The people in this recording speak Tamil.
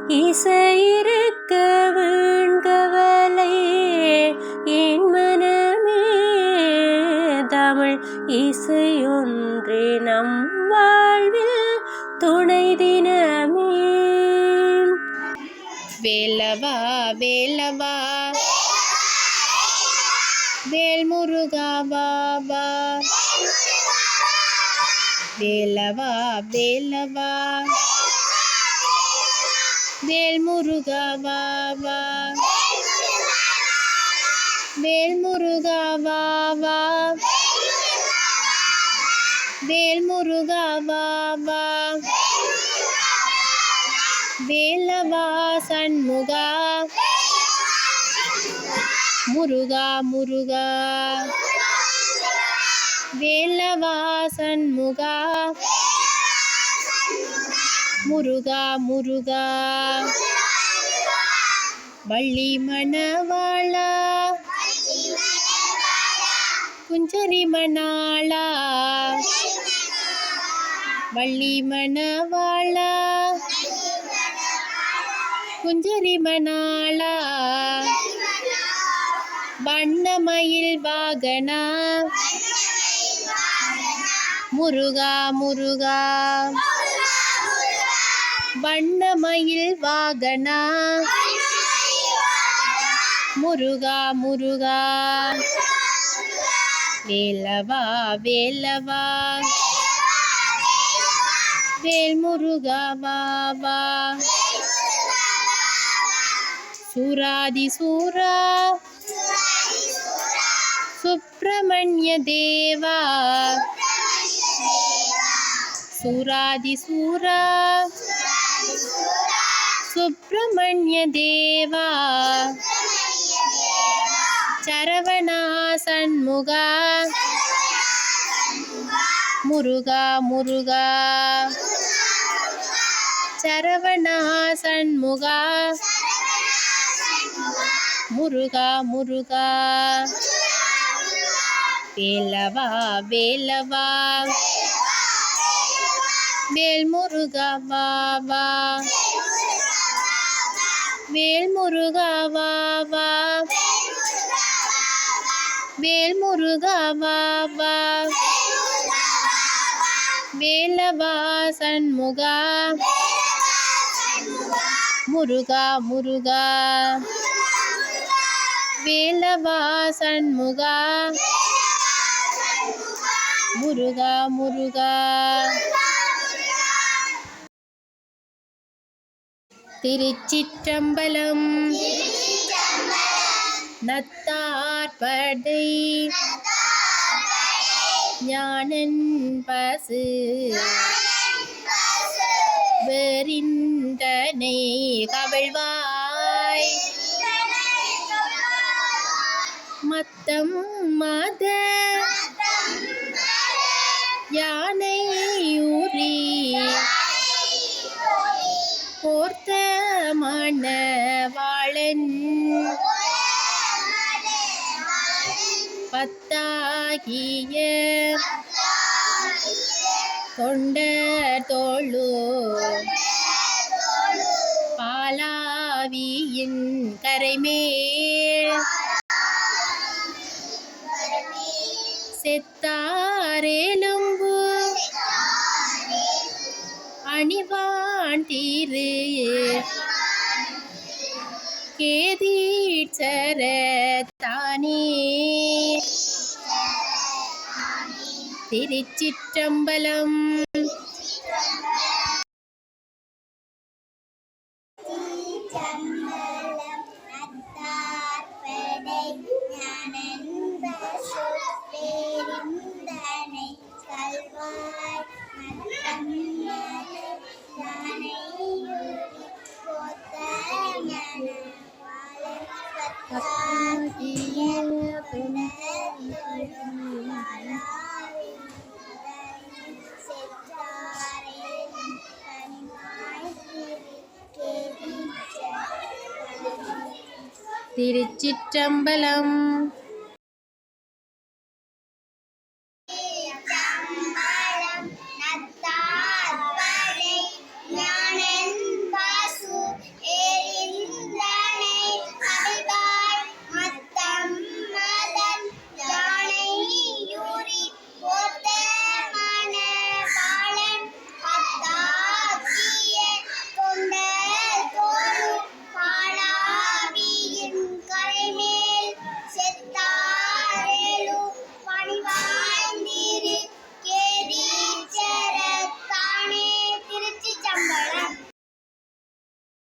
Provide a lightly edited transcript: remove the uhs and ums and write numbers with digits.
இசையிருக்க வேண்கவலை என் மனமே தமிழ் இசையொன்றே நம் வாழ்வில் துணை தினமே. வேலவா வேலவா வேல்முருகா பாபா வேலவா வேலவா வேல்முருகா பாபா வேல்முருகா பாபா வேல்முருகா பாபா வேலவா சண்முகா முருகா முருகா வேலவா சண்முகா முருகா முருகா வள்ளி மணவாளா குஞ்சரி மணாளா வள்ளி மணவாளா குஞ்சரி மணாளா வண்ணமயில் வாகனா முருகா முருகா வண்ணமயில் வாகனா முருகா முருகா வேலவா வேலவா வேல்முருகா பாபா சூராதி சூரா சுப்பிரமணிய தேவா சூராதி சூரா சுப்பிரமணிய தேவா சரவணா சண்முகா முருகா முருகா சரவணா சண்முகா முருகா முருகா வேலவா வேலவா வேல்முருகா பாபா வேல்முருகா பாபா வேல்முருகா பாபா வேலவா சண்முகா முருகா முருகா வேலவா சண்முகா முருகா முருகா திருச்சிற்றம்பலம். நத்தார்படை ஞானன் பசு வெறிந்தனை கவிழ்வாய் மத்தம் மத யானை ஊறி போர்த்த மணவாளன் பத்தாகிய தொண்டர் தோளு பாலாவியின் கரைமேல் செத்தாரெலும்பு அணிவான் தீரு கேதீச்சரத்தானே. திருச்சிற்றம்பலம். திருச்சிற்றம்பலம்.